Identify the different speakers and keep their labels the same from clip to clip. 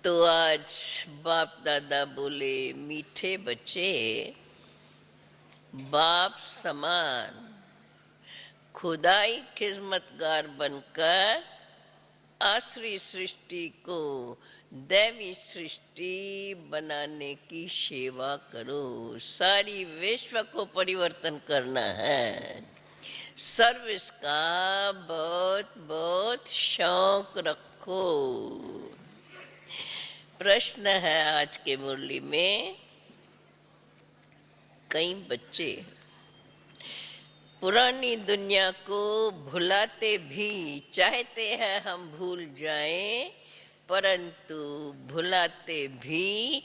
Speaker 1: तो आज बाप दादा बोले, मीठे बच्चे, बाप समान खुदाई खिदमतगार बनकर आसुरी सृष्टि को दैवी सृष्टि बनाने की सेवा करो। सारी विश्व को परिवर्तन करना है। सर्विस का बहुत बहुत शौक रखो। प्रश्न है आज के मुरली में, कई बच्चे पुरानी दुनिया को भुलाते भी चाहते हैं हम भूल जाएं, परंतु भुलाते भी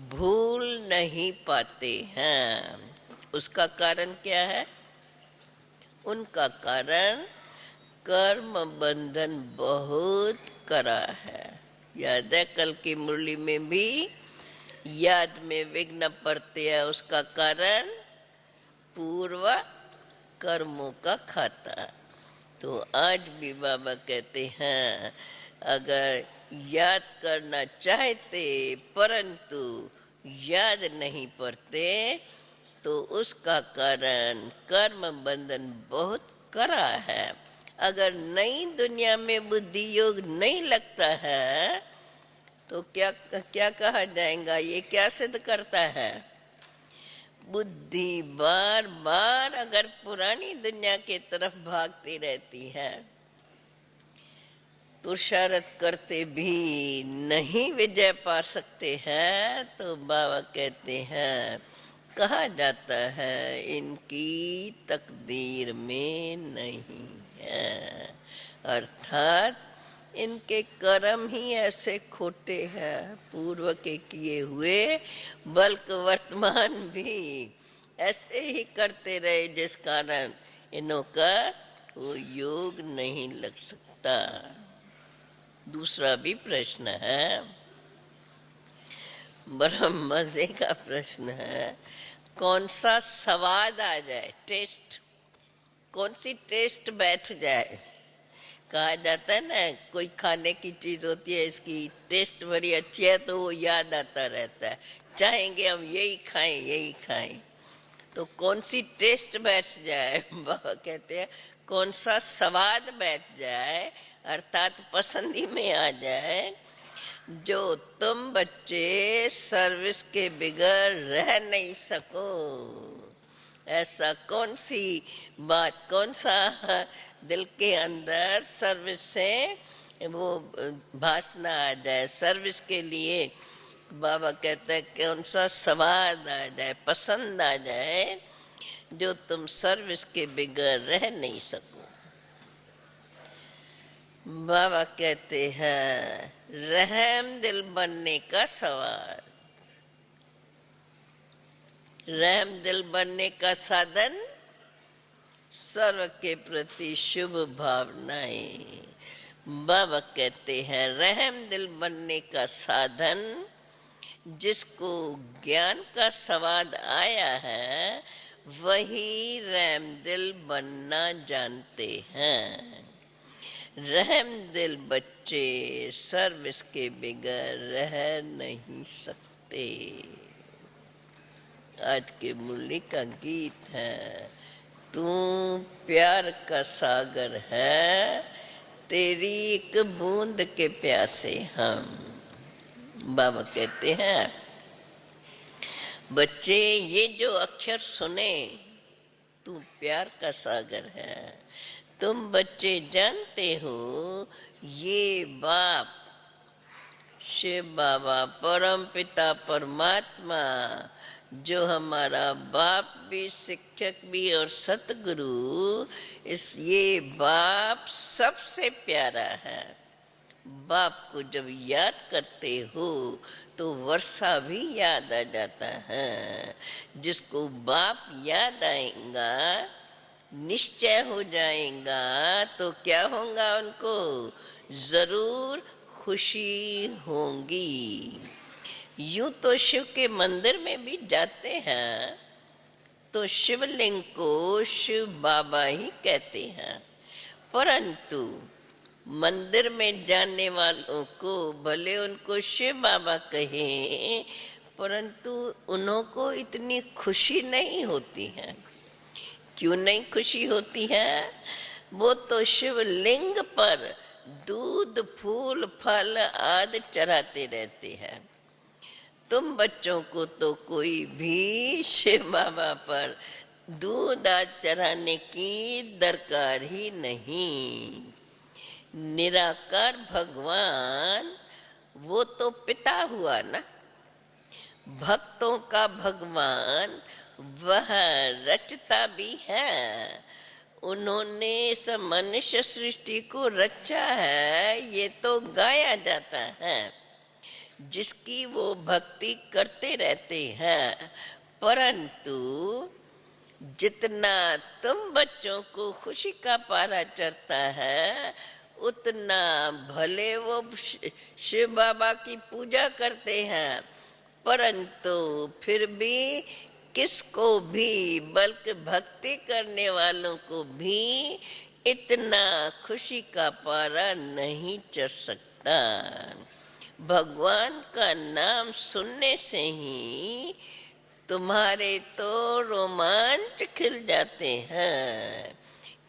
Speaker 1: भूल नहीं पाते हैं। उसका कारण क्या है? उनका कारण कर्म बंधन बहुत कड़ा है। याद है कल की मुरली में भी याद में विघ्न पड़ते हैं, उसका कारण पूर्व कर्मों का खाता। तो आज भी बाबा कहते हैं, अगर याद करना चाहते परंतु याद नहीं पड़ते तो उसका कारण कर्म बंधन बहुत कड़ा है। अगर नई दुनिया में बुद्धि योग नहीं लगता है तो क्या क्या कहा जाएगा? ये क्या सिद्ध करता है? बुद्धि बार बार अगर पुरानी दुनिया के तरफ भागती रहती है, पुरुषार्थ करते भी नहीं विजय पा सकते हैं, तो बाबा कहते हैं, कहा जाता है इनकी तकदीर में नहीं है। अर्थात इनके कर्म ही ऐसे खोटे हैं, पूर्व के किए हुए बल्कि वर्तमान भी ऐसे ही करते रहे, जिस कारण इन्हों का वो योग नहीं लग सकता। दूसरा भी प्रश्न है, बड़ा मजे का प्रश्न है, कौन सा स्वाद आ जाए, टेस्ट, कौन सी टेस्ट बैठ जाए। कहा जाता है ना, कोई खाने की चीज होती है, इसकी टेस्ट बड़ी अच्छी है तो वो याद आता रहता है, चाहेंगे हम यही खाएं यही खाएं। तो कौन सी टेस्ट बैठ जाए? बाबा कहते हैं कौन सा स्वाद बैठ जाए, अर्थात पसंदी में आ जाए, जो तुम बच्चे सर्विस के बिगैर रह नहीं सको। ऐसा कौन सी बात, कौन सा दिल के अंदर सर्विस से वो भासना आ जाए, सर्विस के लिए बाबा कहते हैं कौन सा स्वाद आ जाए, पसंद आ जाए, जो तुम सर्विस के बिगैर रह नहीं सको। बाबा कहते हैं रहम दिल बनने का स्वाद। रहम दिल बनने का साधन सर्व के प्रति शुभ भावनाएं। बाबा कहते हैं रहम दिल बनने का साधन, जिसको ज्ञान का स्वाद आया है वही रहम दिल बनना जानते हैं। रहम दिल बच्चे सर्विस के बगैर रह नहीं सकते। आज के मुरली का गीत है, तू प्यार का सागर है, तेरी एक बूंद के प्यासे हम। बाबा कहते हैं बच्चे ये जो अक्षर सुने, तू प्यार का सागर है। तुम बच्चे जानते हो ये बाप शिव बाबा परम पिता परमात्मा, जो हमारा बाप भी शिक्षक भी और सतगुरु, ये बाप सबसे प्यारा है। बाप को जब याद करते हो तो वर्षा भी याद आ जाता है। जिसको बाप याद आएगा, निश्चय हो जाएगा, तो क्या होगा? उनको जरूर खुशी होगी। यूं तो शिव के मंदिर में भी जाते हैं तो शिवलिंग को शिव बाबा ही कहते हैं, परंतु मंदिर में जाने वालों को भले उनको शिव बाबा कहें, परंतु उन्हों को इतनी खुशी नहीं होती है। क्यों नहीं खुशी होती है? वो तो शिवलिंग पर दूध फूल फल आदि चढ़ाते रहते हैं। तुम बच्चों को तो कोई भी शिव बाबा पर दूध आदि चढ़ाने की दरकार ही नहीं। निराकार भगवान वो तो पिता हुआ ना, भक्तों का भगवान वह रचता भी है। उन्होंने इस मनुष्य सृष्टि को रचा है, ये तो गाया जाता है, जिसकी वो भक्ति करते रहते हैं। परंतु जितना तुम बच्चों को खुशी का पारा चढ़ता है, उतना भले वो शिव बाबा की पूजा करते हैं, परंतु फिर भी किसको भी, बल्कि भक्ति करने वालों को भी इतना खुशी का पारा नहीं चढ़ सकता। भगवान का नाम सुनने से ही तुम्हारे तो रोमांच खिल जाते हैं,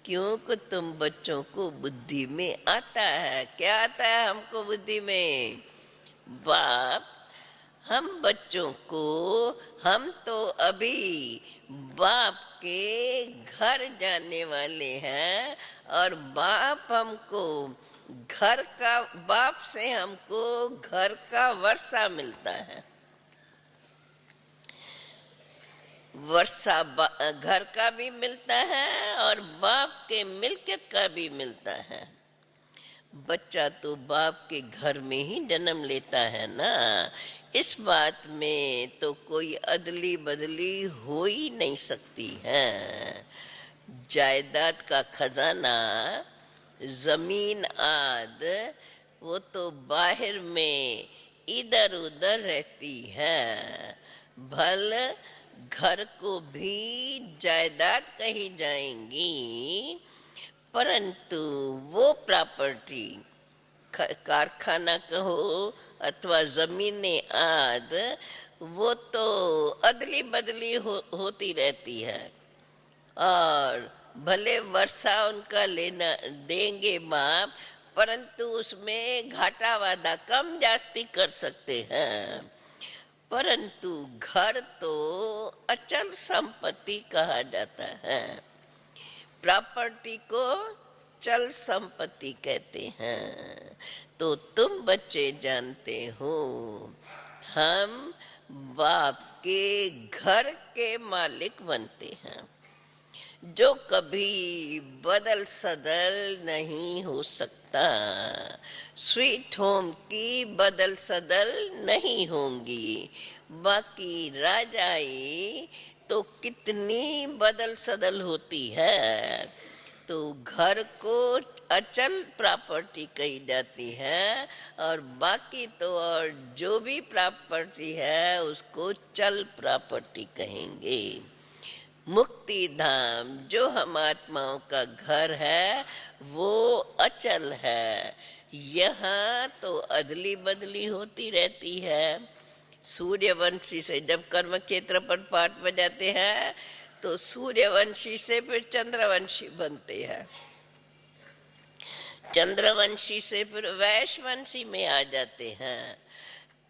Speaker 1: क्योंकि तुम बच्चों को बुद्धि में आता है। क्या आता है हमको बुद्धि में? बाप, हम बच्चों को, हम तो अभी बाप के घर जाने वाले हैं, और बाप हमको घर का, बाप से हमको घर का वर्षा मिलता है। वर्षा घर का भी मिलता है और बाप के मिल्कियत का भी मिलता है। बच्चा तो बाप के घर में ही जन्म लेता है ना, इस बात में तो कोई अदली बदली हो ही नहीं सकती है। जायदाद का खजाना, जमीन आदि, वो तो बाहर में इधर उधर रहती है। भल घर को भी जायदाद कही जाएंगी, परंतु वो प्रॉपर्टी, कारखाना कहो अथवा जमीनें आदि, वो तो अदली बदली होती रहती है। और भले वर्षा उनका लेना देंगे बाप, परंतु उसमें घाटा वादा कम जास्ती कर सकते हैं। परंतु घर तो अचल संपत्ति कहा जाता है, प्रॉपर्टी को चल संपत्ति कहते हैं। तो तुम बच्चे जानते हो, हम बाप के घर के मालिक बनते हैं, जो कभी बदल सदल नहीं हो सकता। स्वीट होम की बदल सदल नहीं होंगी, बाकी राजाई तो कितनी बदल सदल होती है। तो घर को अचल प्रॉपर्टी कही जाती है, और बाकी तो और जो भी प्रॉपर्टी है उसको चल प्रॉपर्टी कहेंगे। मुक्ति धाम जो हम आत्माओं का घर है, वो अचल है। यहाँ तो अदली बदली होती रहती है। सूर्यवंशी से जब कर्म क्षेत्र पर पाठ बजाते हैं, तो सूर्यवंशी से फिर चंद्रवंशी बनते हैं, चंद्रवंशी से फिर वैश्यवंशी में आ जाते हैं।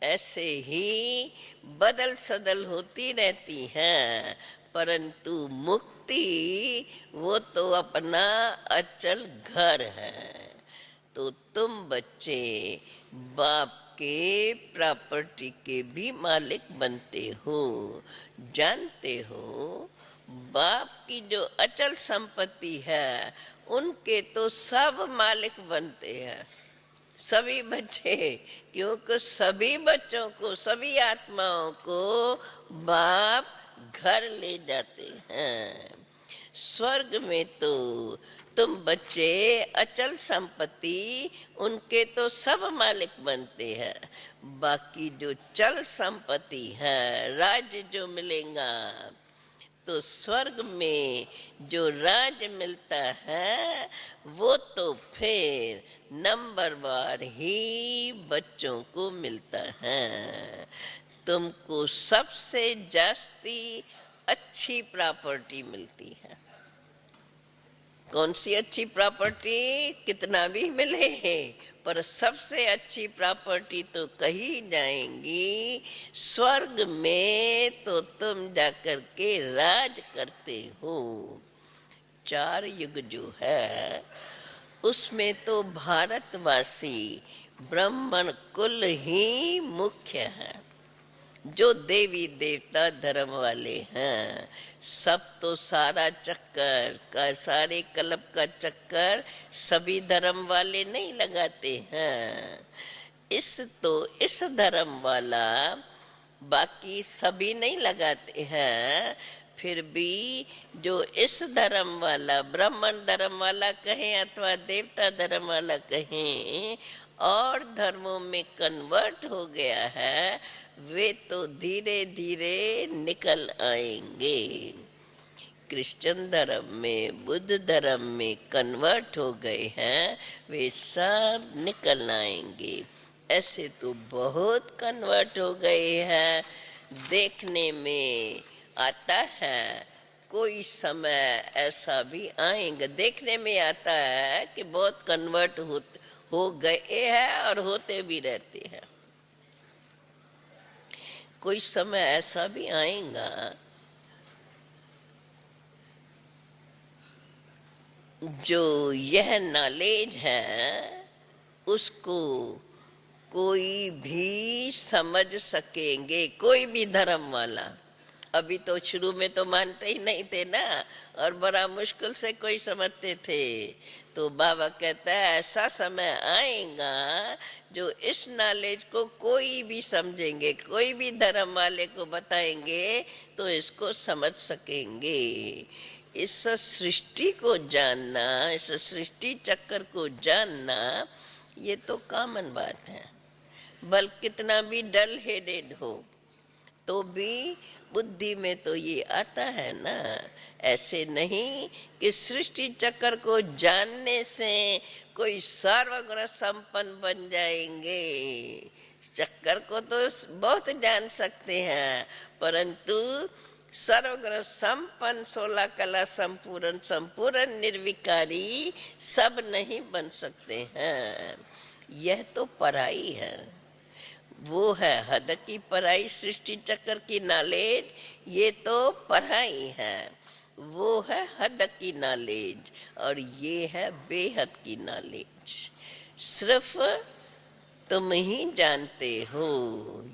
Speaker 1: ऐसे ही बदल सदल होती रहती हैं, परंतु मुक्ति वो तो अपना अचल घर है। तो तुम बच्चे बाप के प्रॉपर्टी के भी मालिक बनते हो। जानते हो, बाप की जो अचल संपत्ति है, उनके तो सब मालिक बनते हैं, सभी बच्चे। क्योंकि सभी बच्चों को, सभी आत्माओं को बाप घर ले जाते हैं। स्वर्ग में तो तुम बच्चे अचल संपत्ति, उनके तो सब मालिक बनते हैं। बाकी जो चल संपत्ति है, राज्य जो मिलेगा, तो स्वर्ग में जो राज मिलता है वो तो फिर नंबरवार ही बच्चों को मिलता है। तुमको सबसे जास्ती अच्छी प्रॉपर्टी मिलती है। कौन सी अच्छी प्रॉपर्टी? कितना भी मिले, पर सबसे अच्छी प्रॉपर्टी तो कही जाएंगी स्वर्ग में, तो तुम जाकर के राज करते हो। 4 युग जो है उसमें तो भारतवासी ब्राह्मण कुल ही मुख्य है। जो देवी देवता धर्म वाले हैं सब तो सारा चक्कर का, सारे क्लब का चक्कर सभी धर्म वाले नहीं लगाते हैं। इस धर्म वाला बाकी सभी नहीं लगाते हैं। फिर भी जो इस धर्म वाला, ब्राह्मण धर्म वाला कहें अथवा देवता धर्म वाला कहें, और धर्मों में कन्वर्ट हो गया है, वे तो धीरे धीरे निकल आएंगे। क्रिश्चियन धर्म में, बुद्ध धर्म में कन्वर्ट हो गए हैं, वे सब निकल आएंगे। ऐसे तो बहुत कन्वर्ट हो गए हैं, देखने में आता है। कोई समय ऐसा भी आएगा, देखने में आता है कि बहुत कन्वर्ट हो गए हैं और होते भी रहते हैं। कोई समय ऐसा भी आएगा जो यह नॉलेज है उसको कोई भी समझ सकेंगे, कोई भी धर्म वाला। अभी तो शुरू में तो मानते ही नहीं थे ना, और बड़ा मुश्किल से कोई समझते थे। तो बाबा कहता है ऐसा समय आएगा जो इस नॉलेज को कोई भी समझेंगे, कोई भी धर्म वाले को बताएंगे तो इसको समझ सकेंगे। इस सृष्टि को जानना, इस सृष्टि चक्र को जानना, ये तो कॉमन बात है। बल कितना भी डल हेडेड हो तो भी बुद्धि में तो ये आता है ना। ऐसे नहीं कि सृष्टि चक्र को जानने से कोई सर्वगुण संपन्न बन जाएंगे। चक्कर को तो बहुत जान सकते हैं, परंतु सर्वगुण संपन्न, 16 कला संपूर्ण निर्विकारी सब नहीं बन सकते हैं। यह तो पढ़ाई है, वो है हद की पढ़ाई। सृष्टि चक्र की नॉलेज ये तो पढ़ाई है, वो है हद की नॉलेज, और ये है बेहद की नॉलेज। सिर्फ तुम ही जानते हो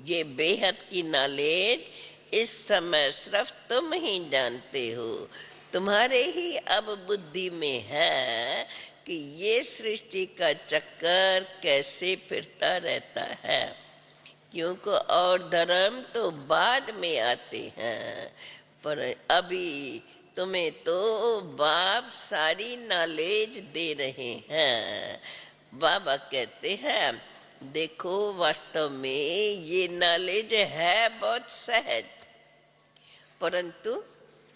Speaker 1: ये बेहद की नॉलेज। इस समय सिर्फ तुम ही जानते हो। तुम्हारे ही अब बुद्धि में है कि ये सृष्टि का चक्कर कैसे फिरता रहता है, क्योंकि और धर्म तो बाद में आते हैं। पर अभी तुम्हें तो बाप सारी नॉलेज दे रहे हैं। बाबा कहते हैं देखो वास्तव में ये नॉलेज है बहुत सहज, परंतु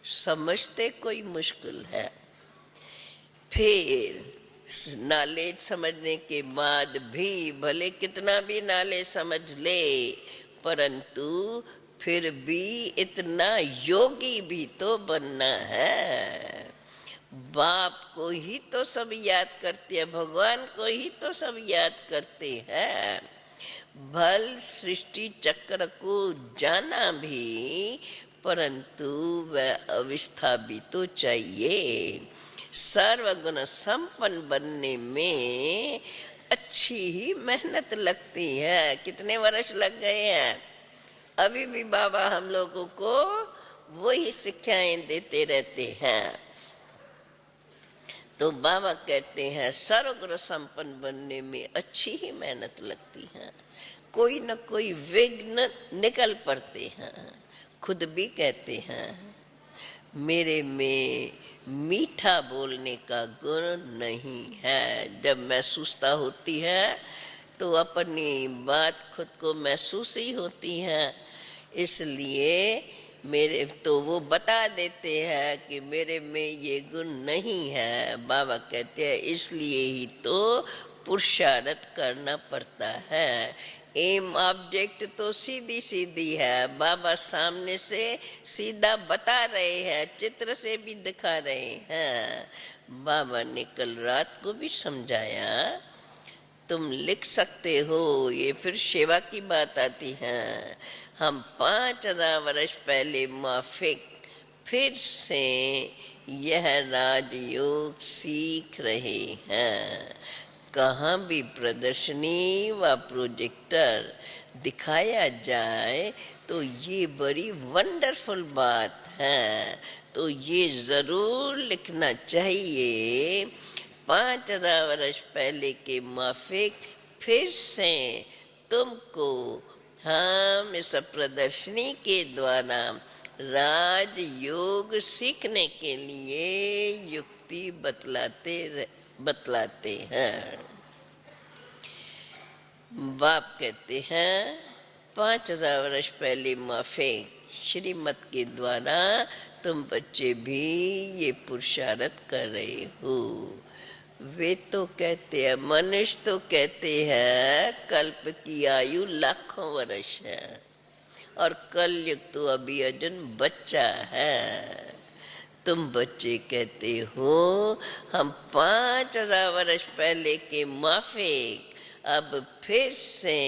Speaker 1: समझते कोई मुश्किल है। फिर नॉलेज समझने के बाद भी भले कितना भी नॉलेज समझ ले, परंतु फिर भी इतना योगी भी तो बनना है। बाप को ही तो सब याद करते हैं, भगवान को ही तो सब याद करते हैं। भल सृष्टि चक्र को जाना भी, परंतु वह अवस्था भी तो चाहिए। सर्वगुण संपन्न बनने में अच्छी ही मेहनत लगती है। कितने वर्ष लग गए हैं, अभी भी बाबा हम लोगों को वही शिक्षाएं देते रहते हैं। तो बाबा कहते हैं सर्वगुण संपन्न बनने में अच्छी ही मेहनत लगती है। कोई न कोई विघ्न निकल पड़ते हैं। खुद भी कहते हैं मेरे में मीठा बोलने का गुण नहीं है। जब महसूसता होती है तो अपनी बात खुद को महसूस ही होती है। इसलिए मेरे तो वो बता देते हैं कि मेरे में ये गुण नहीं है। बाबा कहते हैं इसलिए ही तो पुरुषार्थ करना पड़ता है। एम ऑब्जेक्ट तो सीधी सीधी है, बाबा सामने से सीधा बता रहे हैं, चित्र से भी दिखा रहे हैं। बाबा ने कल रात को भी समझाया, तुम लिख सकते हो, ये फिर सेवा की बात आती है। हम 5000 वर्ष पहले माफिक फिर से यह राजयोग सीख रहे हैं। कहाँ भी प्रदर्शनी व प्रोजेक्टर दिखाया जाए तो ये बड़ी वंडरफुल बात है, तो ये जरूर लिखना चाहिए। 5000 वर्ष पहले के माफिक फिर से तुमको हम इस प्रदर्शनी के द्वारा राजयोग सीखने के लिए युक्ति बतलाते हैं। बाप कहते हैं 5000 वर्ष पहले माफिक श्रीमत के द्वारा तुम बच्चे भी ये पुरुषार्थ कर रहे हो। वे तो कहते हैं, मनुष्य तो कहते हैं कल्प की आयु लाखों वर्ष है और कलयुग तो अभी अजन बच्चा है। तुम बच्चे कहते हो हम 5000 वर्ष पहले के माफिक अब फिर से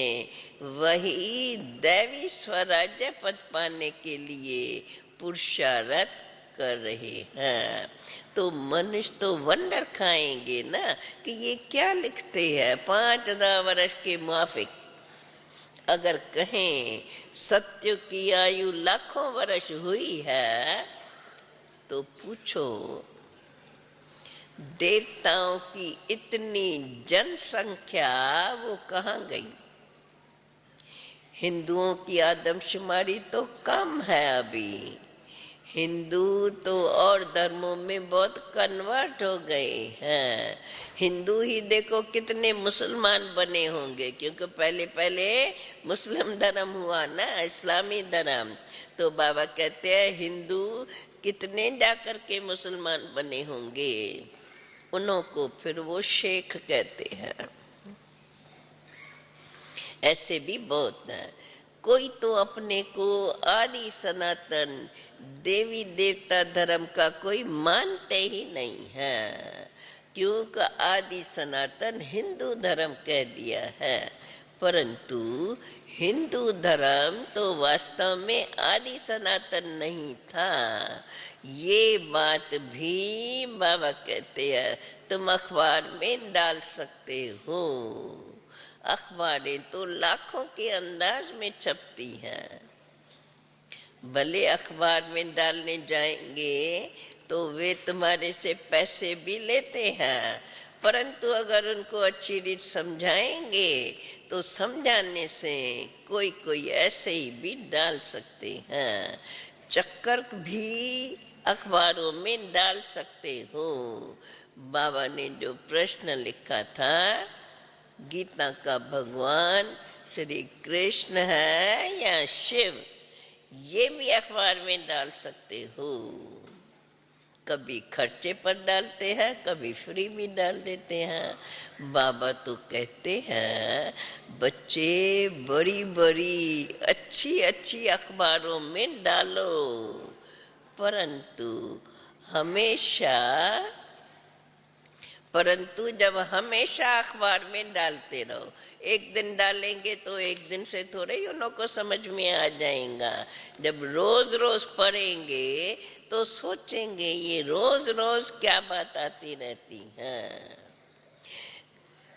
Speaker 1: वही दैवी स्वराज्य पद पाने के लिए पुरुषार्थ कर रहे हैं। तो मनुष्य तो वंडर खाएंगे ना कि ये क्या लिखते हैं 5000 वर्ष के माफिक। अगर कहें सत्य की आयु लाखों वर्ष हुई है तो पूछो देवताओं की इतनी जनसंख्या वो कहाँ गई। हिंदुओं की आदमशुमारी तो कम है अभी, हिंदू तो और धर्मों में बहुत कन्वर्ट हो गए हैं। हिंदू ही देखो कितने मुसलमान बने होंगे, क्योंकि पहले पहले मुस्लिम धर्म हुआ ना, इस्लामी धर्म। तो बाबा कहते हैं हिंदू कितने जाकर के मुसलमान बने होंगे, उन्हों को फिर वो शेख कहते हैं। ऐसे भी बहुत है। कोई तो अपने को आदि सनातन देवी देवता धर्म का कोई मानते ही नहीं है, क्योंकि आदि सनातन हिंदू धर्म कह दिया है। परंतु हिंदू धर्म तो वास्तव में आदि सनातन नहीं था। ये बात भी बाबा कहते हैं तुम अखबार में डाल सकते हो। अखबारें तो लाखों के अंदाज में छपती हैं। भले अखबार में डालने जाएंगे तो वे तुम्हारे से पैसे भी लेते हैं, परंतु अगर उनको अच्छी रीत समझाएंगे तो समझाने से कोई कोई ऐसे ही भी डाल सकते हैं। चक्कर भी अखबारों में डाल सकते हो। बाबा ने जो प्रश्न लिखा था, गीता का भगवान श्री कृष्ण है या शिव, ये भी अखबार में डाल सकते हो। कभी खर्चे पर डालते हैं, कभी फ्री भी डाल देते हैं। बाबा तो कहते हैं बच्चे बड़ी बड़ी अच्छी अच्छी अखबारों में डालो, परंतु जब हमेशा अखबार में डालते रहो, एक दिन डालेंगे तो एक दिन से थोड़े ही उन को समझ में आ जाएगा। जब रोज रोज पढ़ेंगे तो सोचेंगे ये रोज रोज क्या बात आती रहती है।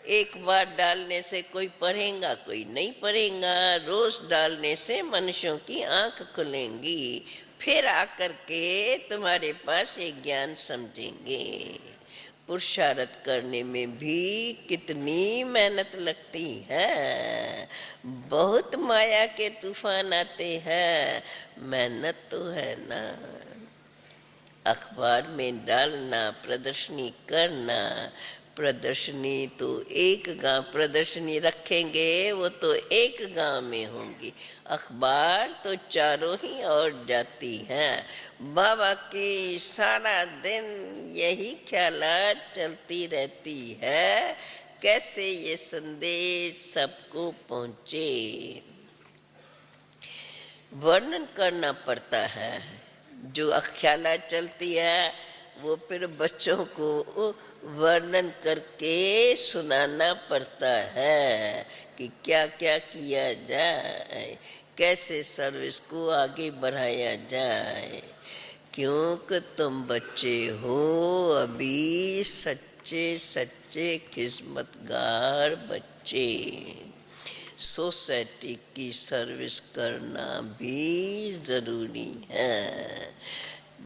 Speaker 1: एक बार डालने से कोई पढ़ेगा, कोई नहीं पढ़ेगा। रोज डालने से मनुष्यों की आंख खुलेंगी, फिर आकर के तुम्हारे पास ये ज्ञान समझेंगे। पुरुषार्थ करने में भी कितनी मेहनत लगती है, बहुत माया के तूफान आते हैं, मेहनत तो है ना। अखबार में डालना, प्रदर्शनी करना, प्रदर्शनी तो एक गांव प्रदर्शनी रखेंगे, वो तो एक गांव में होंगी। अखबार तो चारों ही ओर जाती हैं। बाबा की सारा दिन यही ख्यालात चलती रहती है, कैसे ये संदेश सबको पहुंचे। वर्णन करना पड़ता है, जो ख्यालात चलती है वो फिर बच्चों को वर्णन करके सुनाना पड़ता है कि क्या क्या किया जाए, कैसे सर्विस को आगे बढ़ाया जाए। क्योंकि तुम बच्चे हो अभी, सच्चे सच्चे किस्मतगार बच्चे। सोसाइटी की सर्विस करना भी जरूरी है।